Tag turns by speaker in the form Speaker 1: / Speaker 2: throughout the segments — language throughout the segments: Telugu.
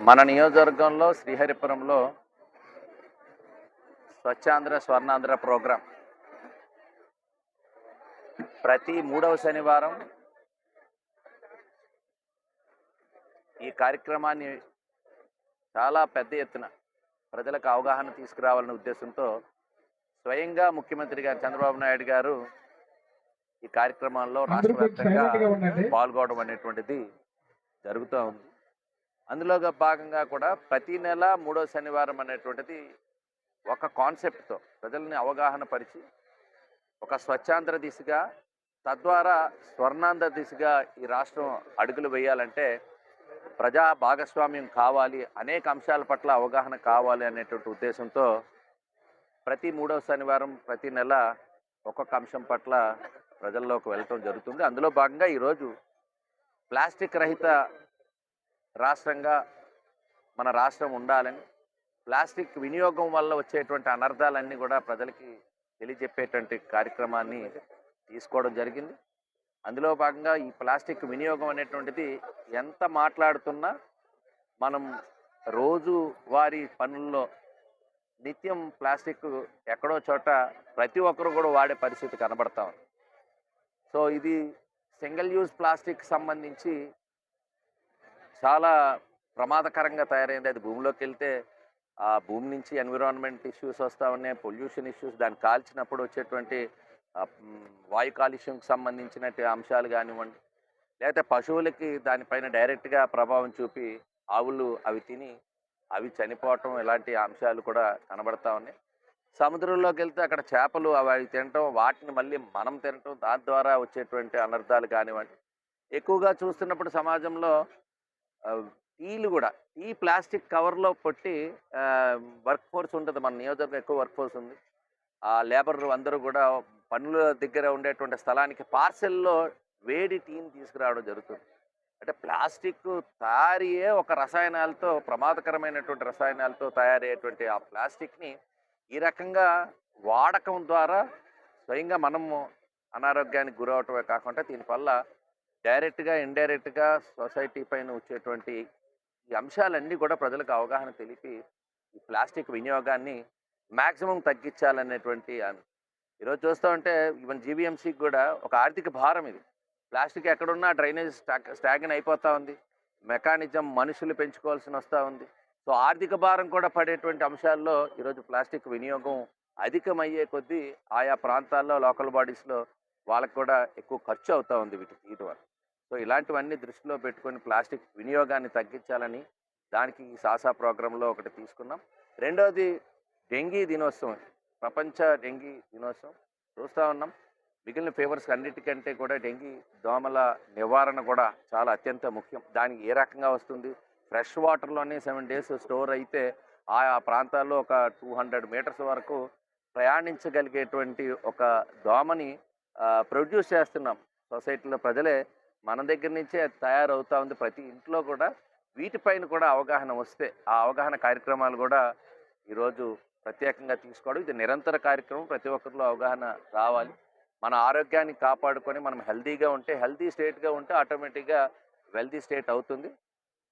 Speaker 1: మన నియోజకవర్గంలో శ్రీహరిపురంలో స్వచ్ఛాంధ్ర స్వర్ణాంధ్ర ప్రోగ్రాం ప్రతి 3వ శనివారం ఈ కార్యక్రమాన్ని చాలా పెద్ద ఎత్తున ప్రజలకు అవగాహన తీసుకురావాలనే ఉద్దేశంతో స్వయంగా ముఖ్యమంత్రి గారు చంద్రబాబు నాయుడు గారు ఈ కార్యక్రమాల్లో రాష్ట్ర వ్యాప్తంగా పాల్గొనడం అనేటువంటిది జరుగుతూ ఉంది. అందులో భాగంగా కూడా ప్రతి నెల 3వ శనివారం అనేటువంటిది ఒక కాన్సెప్ట్తో ప్రజల్ని అవగాహన పరిచి ఒక స్వచ్ఛాంధ్ర దిశగా, తద్వారా స్వర్ణాంధ్ర దిశగా ఈ రాష్ట్రం అడుగులు వేయాలంటే ప్రజా భాగస్వామ్యం కావాలి, అనేక అంశాల పట్ల అవగాహన కావాలి అనేటువంటి ఉద్దేశంతో ప్రతి 3వ శనివారం ప్రతి నెల ఒక్కొక్క అంశం పట్ల ప్రజల్లోకి వెళ్ళటం జరుగుతుంది. అందులో భాగంగా ఈరోజు ప్లాస్టిక్ రహిత రాష్ట్రంగా మన రాష్ట్రం ఉండాలని, ప్లాస్టిక్ వినియోగం వల్ల వచ్చేటువంటి అనర్థాలన్నీ కూడా ప్రజలకి తెలియజెప్పేటువంటి కార్యక్రమాన్ని తీసుకోవడం జరిగింది. అందులో భాగంగా ఈ ప్లాస్టిక్ వినియోగం అనేటువంటిది ఎంత మాట్లాడుతున్నా మనం రోజు వారి పనుల్లో నిత్యం ప్లాస్టిక్ ఎక్కడో చోట ప్రతి ఒక్కరు కూడా వాడే పరిస్థితి కనబడతా ఉంది. సో ఇది సింగిల్ యూజ్ ప్లాస్టిక్ సంబంధించి చాలా ప్రమాదకరంగా తయారైంది. అది భూమిలోకి వెళ్తే ఆ భూమి నుంచి ఎన్విరాన్మెంట్ ఇష్యూస్ వస్తూ ఉన్నాయి, పొల్యూషన్ ఇష్యూస్, దాన్ని కాల్చినప్పుడు వచ్చేటువంటి వాయు కాలుష్యంకి సంబంధించిన అంశాలు కానివ్వండి, లేకపోతే పశువులకి దానిపైన డైరెక్ట్గా ప్రభావం చూపి ఆవులు అవి తిని అవి చనిపోవటం, ఇలాంటి అంశాలు కూడా కనబడతా ఉన్నాయి. సముద్రంలోకి వెళ్తే అక్కడ చేపలు అవి తినటం, వాటిని మళ్ళీ మనం తినటం, దాని ద్వారా వచ్చేటువంటి అనర్థాలు కానివ్వండి. ఎక్కువగా చూస్తున్నప్పుడు సమాజంలో టీలు కూడా టీ ప్లాస్టిక్ కవర్లో పెట్టి వర్క్ ఫోర్స్ ఉంటుంది, మన నియోజకవర్గం ఎక్కువ వర్క్ ఫోర్స్ ఉంది. ఆ లేబర్ అందరూ కూడా పనుల దగ్గర ఉండేటువంటి స్థలానికి పార్సెల్లో వేడి టీని తీసుకురావడం జరుగుతుంది. అంటే ప్లాస్టిక్ తయారీయే ఒక రసాయనాలతో, ప్రమాదకరమైనటువంటి రసాయనాలతో తయారయ్యేటువంటి ఆ ప్లాస్టిక్ని ఈ రకంగా వాడకం ద్వారా స్వయంగా మనము అనారోగ్యానికి గురవటమే కాకుండా దీనివల్ల డైరెక్ట్గా ఇండైరెక్ట్గా సొసైటీ పైన వచ్చేటువంటి ఈ అంశాలన్నీ కూడా ప్రజలకు అవగాహన తెలిపి ఈ ప్లాస్టిక్ వినియోగాన్ని మ్యాక్సిమం తగ్గించాలనేటువంటి ఈరోజు చూస్తూ ఉంటే ఈవెన్ జీవీఎంసీకి కూడా ఒక ఆర్థిక భారం ఇది. ప్లాస్టిక్ ఎక్కడున్నా డ్రైనేజ్ స్టాగ్న్ అయిపోతూ ఉంది, మెకానిజం మనుషులు పెంచుకోవాల్సి వస్తూ ఉంది. సో ఆర్థిక భారం కూడా పడేటువంటి అంశాల్లో ఈరోజు ప్లాస్టిక్ వినియోగం అధికమయ్యే కొద్దీ ఆయా ప్రాంతాల్లో లోకల్ బాడీస్లో వాళ్ళకు కూడా ఎక్కువ ఖర్చు అవుతూ ఉంది వీటి వల్ల. సో ఇలాంటివన్నీ దృష్టిలో పెట్టుకొని ప్లాస్టిక్ వినియోగాన్ని తగ్గించాలని దానికి ఈ సాసా ప్రోగ్రాంలో ఒకటి తీసుకున్నాం. రెండవది డెంగీ దినోత్సవం, ప్రపంచ డెంగీ దినోత్సవం చూస్తూ ఉన్నాం. మిగిలిన ఫీవర్స్ అన్నిటికంటే కూడా డెంగీ దోమల నివారణ కూడా చాలా అత్యంత ముఖ్యం. దానికి ఏ రకంగా వస్తుంది, ఫ్రెష్ వాటర్లోనే 7 days స్టోర్ అయితే ఆయా ప్రాంతాల్లో ఒక 200 meters వరకు ప్రయాణించగలిగేటువంటి ఒక దోమని ప్రొడ్యూస్ చేస్తున్నాం. సొసైటీలో ప్రజలే మన దగ్గర నుంచే తయారవుతూ ఉంది. ప్రతి ఇంట్లో కూడా వీటిపైన కూడా అవగాహన వస్తే ఆ అవగాహన కార్యక్రమాలు కూడా ఈరోజు ప్రత్యేకంగా తీసుకోవడం, ఇది నిరంతర కార్యక్రమం. ప్రతి ఒక్కరిలో అవగాహన రావాలి. మన ఆరోగ్యాన్ని కాపాడుకొని మనం హెల్తీగా ఉంటే, హెల్తీ స్టేట్గా ఉంటే ఆటోమేటిక్గా వెల్తీ స్టేట్ అవుతుంది.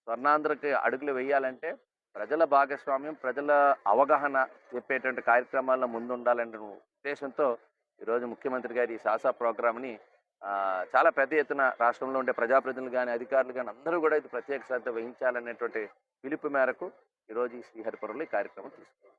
Speaker 1: స్వర్ణాంధ్రకి అడుగులు వేయాలంటే ప్రజల భాగస్వామ్యం, ప్రజల అవగాహన చెప్పేటువంటి కార్యక్రమాల్లో ముందుండాలనే ఉద్దేశంతో ఈరోజు ముఖ్యమంత్రి గారి ఈ సాసా ప్రోగ్రామ్ని చాలా పెద్ద ఎత్తున రాష్ట్రంలో ఉండే ప్రజాప్రతినిధులు కానీ, అధికారులు కానీ అందరూ కూడా ఇది ప్రత్యేక శ్రద్ధ వహించాలనేటువంటి పిలుపు మేరకు ఈరోజు ఈ శ్రీహరిపురంలో ఈ కార్యక్రమం తీసుకున్నాం.